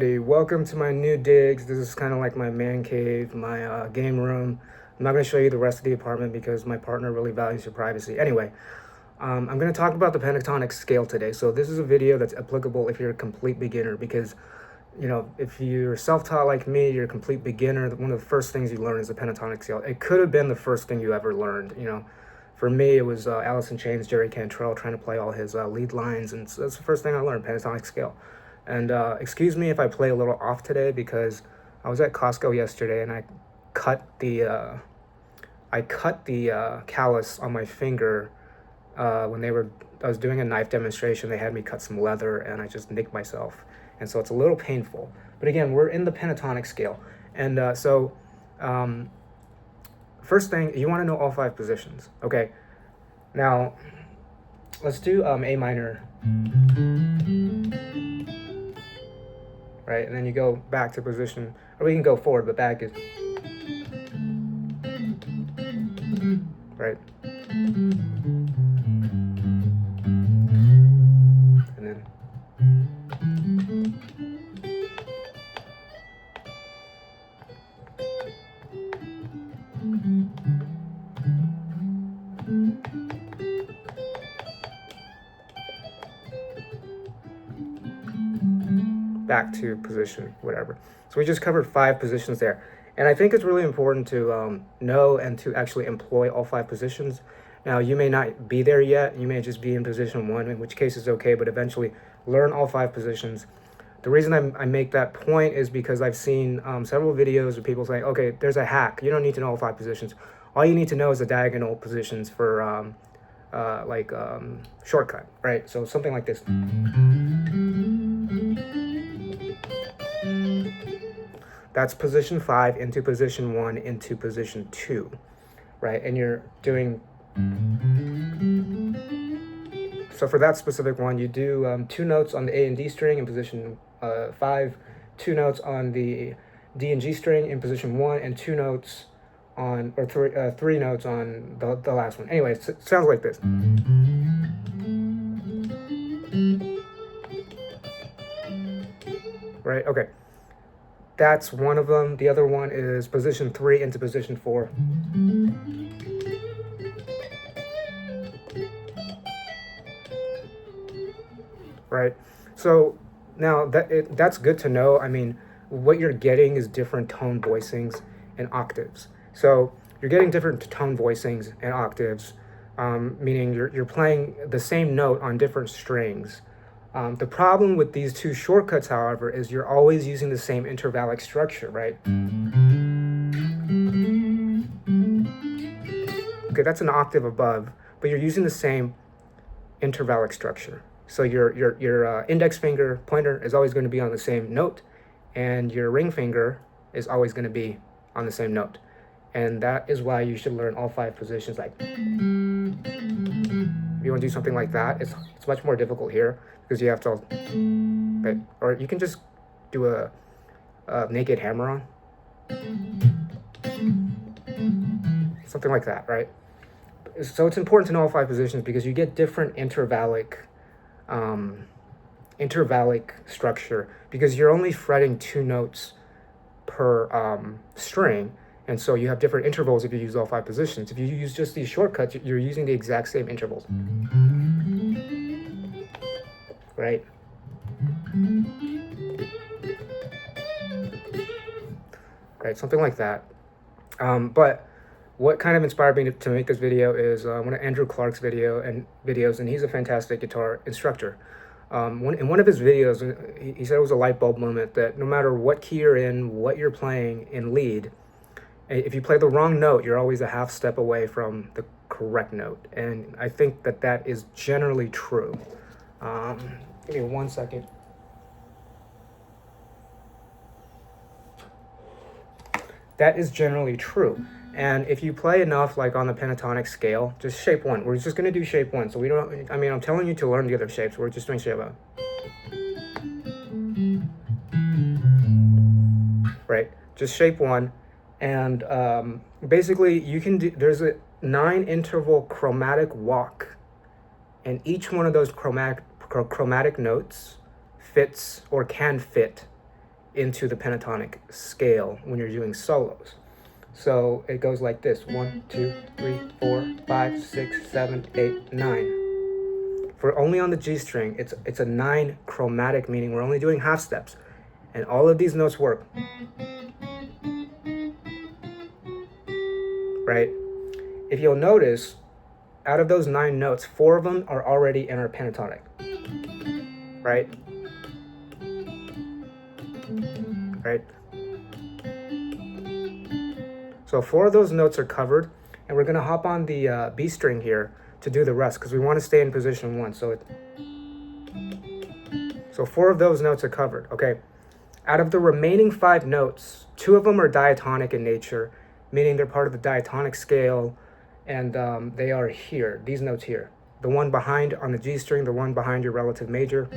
Welcome to my new digs. This is kind of like my man cave, my game room. I'm not going to show you the rest of the apartment because my partner really values your privacy. Anyway, I'm going to talk about the pentatonic scale today. So this is a video that's applicable if you're a complete beginner because, you know, if you're self-taught like me, you're a complete beginner, one of the first things you learn is the pentatonic scale. It could have been the first thing you ever learned, you know. For me, it was Alice in Chains, Jerry Cantrell trying to play all his lead lines, and so that's the first thing I learned, pentatonic scale. And excuse me if I play a little off today because I was at Costco yesterday and I cut the callus on my finger when I was doing a knife demonstration. They had me cut some leather and I just nicked myself, and so it's a little painful. But again, we're in the pentatonic scale, and first thing, you want to know all 5 positions. Okay, now let's do A minor. Right, and then you go back to position, or we can go forward, but back is right, and then back to position, whatever. So we just covered 5 positions there. And I think it's really important to know and to actually employ all 5 positions. Now, you may not be there yet. You may just be in position 1, in which case it's okay, but eventually learn all 5 positions. The reason I make that point is because I've seen several videos of people saying, okay, there's a hack. You don't need to know all 5 positions. All you need to know is the diagonal positions for shortcut, right? So something like this. That's position 5 into position 1 into position 2, right? And you're doing, so for that specific one, you do 2 notes on the A and D string in position 5, 2 notes on the D and G string in position 1, and 2 notes on, or 3 notes on the last one. Anyway, it sounds like this. Right, okay. That's one of them. The other one is position 3 into position 4. Right. So now that's good to know. I mean, what you're getting is different tone voicings and octaves. So you're getting different tone voicings and octaves, meaning you're playing the same note on different strings. The problem with these 2 shortcuts, however, is you're always using the same intervallic structure, right? Okay, that's an octave above, but you're using the same intervallic structure. So your index finger pointer is always going to be on the same note, and your ring finger is always going to be on the same note. And that is why you should learn all 5 positions. Like, if you want to do something like that, it's much more difficult here because you have to, right? Or you can just do a naked hammer on, something like that, right? So it's important to know all 5 positions because you get different intervallic structure because you're only fretting 2 notes per string. And so you have different intervals if you use all 5 positions. If you use just these shortcuts, you're using the exact same intervals. Right? Right, something like that. But what kind of inspired me to make this video is one of Andrew Clark's videos, and he's a fantastic guitar instructor. In one of his videos, he said it was a light bulb moment that no matter what key you're in, what you're playing in lead, if you play the wrong note, you're always a half step away from the correct note. And I think that is generally true. Give me 1 second. That is generally true. And if you play enough, like on the pentatonic scale, just shape 1. We're just going to do shape 1. So we don't, I mean, I'm telling you to learn the other shapes. We're just doing shape 1. Right, just shape 1. And basically, you can do, there's a 9 interval chromatic walk, and each one of those chromatic notes fits or can fit into the pentatonic scale when you're doing solos. So it goes like this: 1, 2, 3, 4, 5, 6, 7, 8, 9. For only on the G string, it's a 9 chromatic, meaning we're only doing half steps, and all of these notes work. Right? If you'll notice, out of those 9 notes, 4 of them are already in our pentatonic. Right? Right? So 4 of those notes are covered, and we're going to hop on the B string here to do the rest because we want to stay in position 1. So 4 of those notes are covered. Okay. Out of the remaining 5 notes, 2 of them are diatonic in nature, meaning they're part of the diatonic scale, and they are here, these notes here. The one behind on the G string, the one behind your relative major.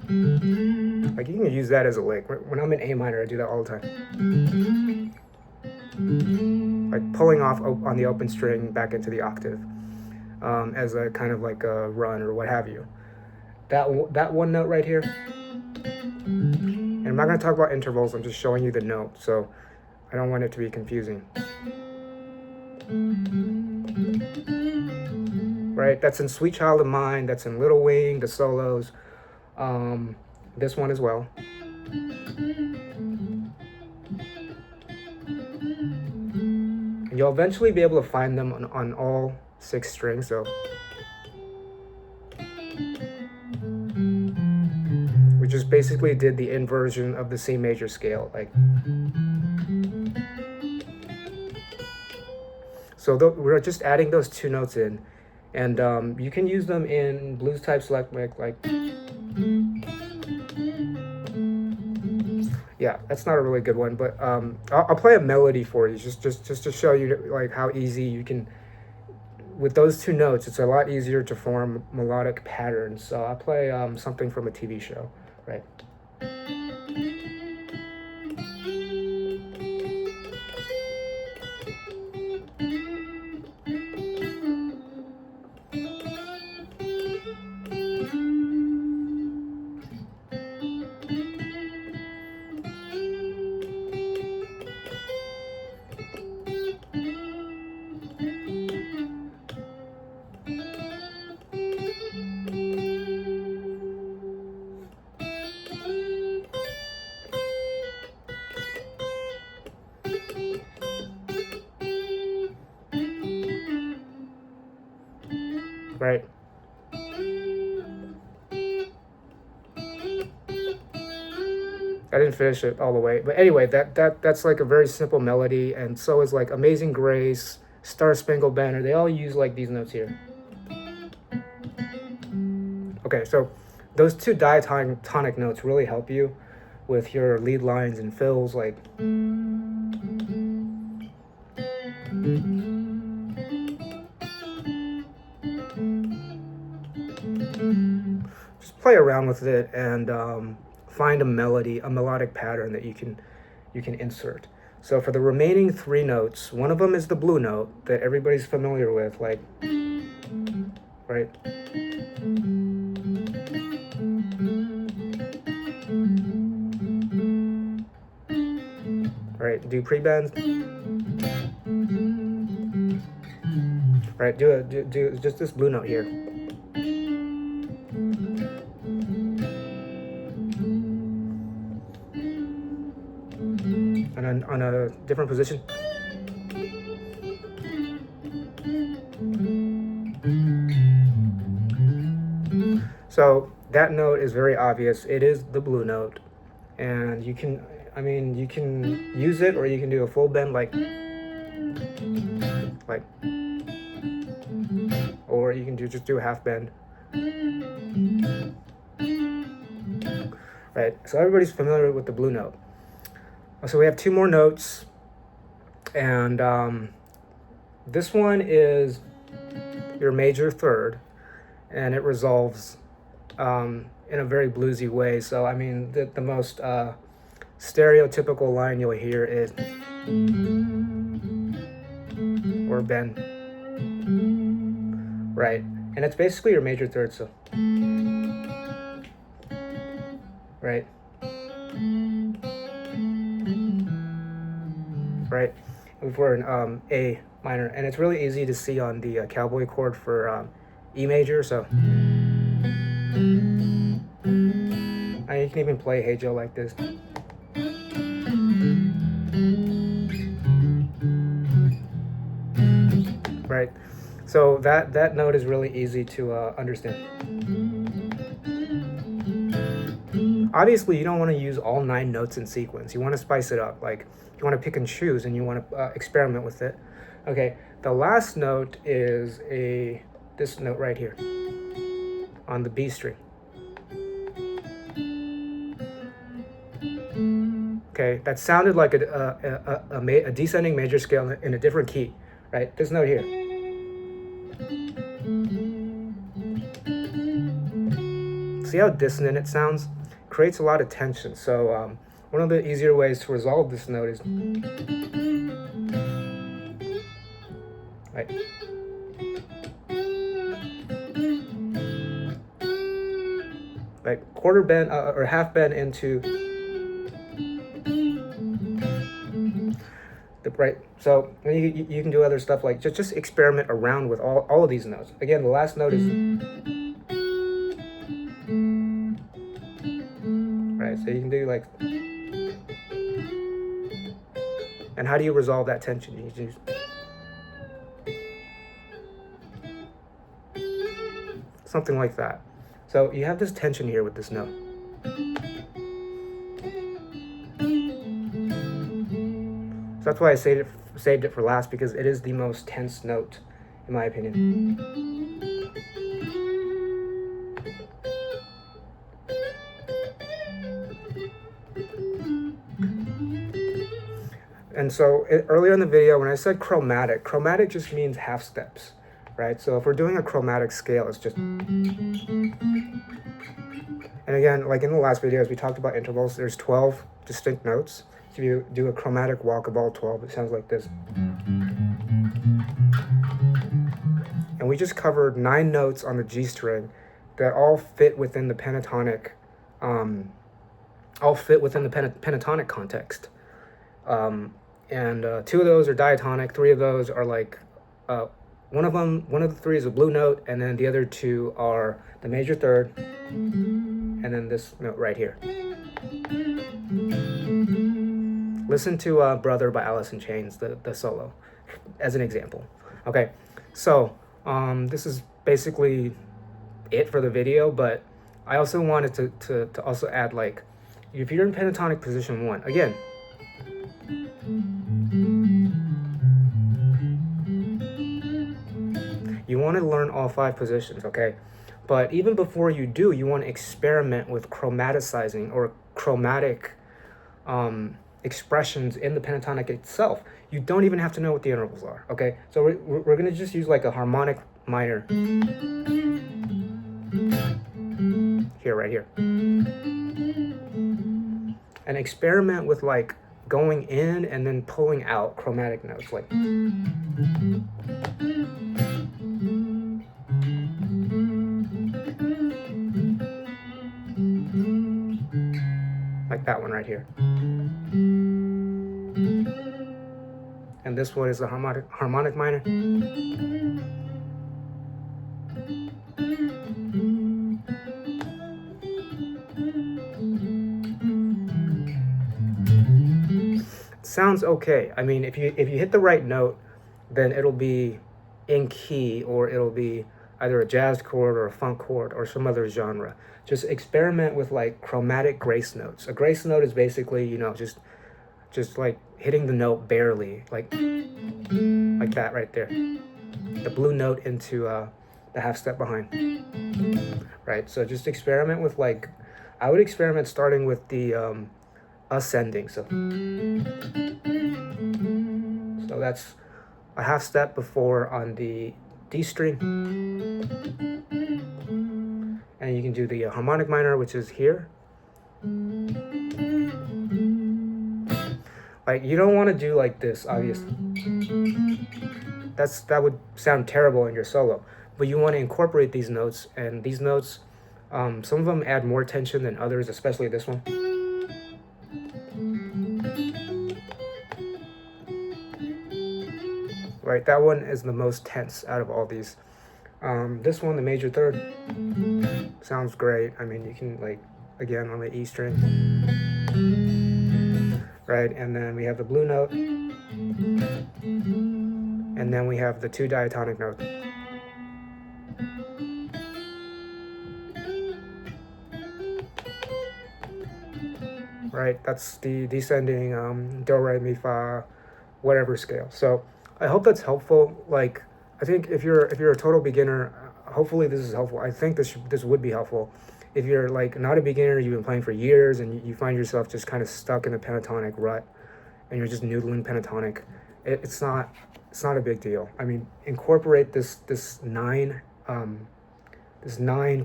Like, you can use that as a lick. When I'm in A minor, I do that all the time. Like pulling off on the open string back into the octave as a kind of like a run or what have you. That one note right here. And I'm not going to talk about intervals, I'm just showing you the note, so I don't want it to be confusing. Right, that's in Sweet Child of Mine, that's in Little Wing, the solos, this one as well. And you'll eventually be able to find them on all 6 strings, so we just basically did the inversion of the C major scale, like. So we're just adding those 2 notes in, and you can use them in blues type select like. Yeah, that's not a really good one, but I'll play a melody for you just to show you like how easy you can. With those 2 notes, it's a lot easier to form melodic patterns. So I'll play something from a TV show, right? Right. I didn't finish it all the way, but anyway, that's like a very simple melody, and so is like Amazing Grace, Star Spangled Banner. They all use like these notes here. Okay, so those 2 diatonic notes really help you with your lead lines and fills, like. Just play around with it and find a melody, a melodic pattern that you can insert. So for the remaining 3 notes, one of them is the blue note that everybody's familiar with, like, right? Right, do pre-bends. Right, do just this blue note here. And then on a different position. So that note is very obvious. It is the blue note, and you can use it, or you can do a full bend like, or you can just do a half bend. Right, so everybody's familiar with the blue note. So we have 2 more notes, and this one is your major third, and it resolves in a very bluesy way. So I mean, the most stereotypical line you'll hear is or bend, right? And it's basically your major third, so right. right? For an A minor, and it's really easy to see on the cowboy chord for E major. So you can even play Hey Joe like this. Right, so that note is really easy to understand. Obviously, you don't want to use all 9 notes in sequence. You want to spice it up. Like, you want to pick and choose, and you want to experiment with it. Okay, the last note is this note right here on the B string. Okay, that sounded like a descending major scale in a different key, right? This note here. See how dissonant it sounds? Creates a lot of tension. So one of the easier ways to resolve this note is right. Like quarter bend or half bend into the right. So you can do other stuff like just experiment around with all of these notes. Again, the last note is right. So you can do like, and how do you resolve that tension? You just something like that. So you have this tension here with this note. So that's why I saved it for last, because it is the most tense note, in my opinion. And so earlier in the video, when I said chromatic just means half steps, right? So if we're doing a chromatic scale, it's just... And again, like in the last videos, we talked about intervals. There's 12 distinct notes. So if you do a chromatic walk of all 12, it sounds like this. And we just covered 9 notes on the G string that all fit within the pentatonic, pentatonic context. And 2 of those are diatonic. 3 of those are like, one of the 3 is a blue note, and then the other 2 are the major third, and then this note right here. Listen to Brother by Alice in Chains, the solo, as an example. Okay, so this is basically it for the video, but I also wanted to also add, like, if you're in pentatonic position 1, again, you want to learn all 5 positions, okay? But even before you do, you want to experiment with chromaticizing or chromatic expressions in the pentatonic itself. You don't even have to know what the intervals are, okay? So we're going to just use like a harmonic minor here, right here. And experiment with like going in and then pulling out chromatic notes, like... like that one right here. And this one is a harmonic minor. Sounds okay. I mean, if you hit the right note, then it'll be in key, or it'll be either a jazz chord or a funk chord or some other genre. Just experiment with like chromatic grace notes. A grace note is basically, you know, just like hitting the note barely, like that right there. The blue note into the half step behind. Right, so just experiment with, like, I would experiment starting with the ascending. So that's a half step before on the D string. And you can do the harmonic minor, which is here. Like, you don't want to do like this, obviously. That would sound terrible in your solo. But you want to incorporate these notes, and these notes, some of them add more tension than others, especially this one. right? That one is the most tense out of all these. This one, the major third, sounds great. I mean, you can like, again, on the E string, right? And then we have the blue note, and then we have the two diatonic notes. Right, that's the descending do, re, mi, fa, whatever scale. So I hope that's helpful. Like, I think if you're a total beginner, hopefully this is helpful. I think this would be helpful. If you're like not a beginner, you've been playing for years, and you find yourself just kind of stuck in the pentatonic rut, and you're just noodling pentatonic, it's not a big deal. I mean, incorporate this nine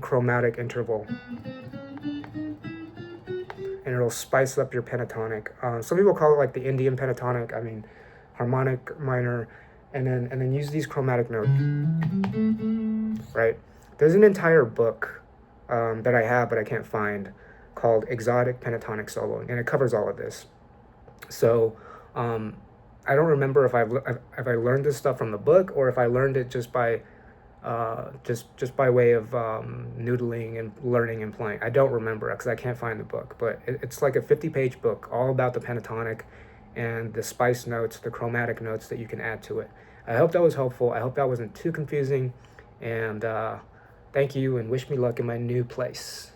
chromatic interval, and it'll spice up your pentatonic. Some people call it like the Indian pentatonic. I mean, harmonic minor, and then use these chromatic notes. Right? There's an entire book that I have but I can't find called Exotic Pentatonic Soloing, and it covers all of this. So I don't remember if I learned this stuff from the book or if I learned it just by by way of noodling and learning and playing. I don't remember because I can't find the book, but it's like a 50-page book all about the pentatonic and the spice notes, the chromatic notes that you can add to it. I hope that was helpful. I hope that wasn't too confusing, and thank you, and wish me luck in my new place.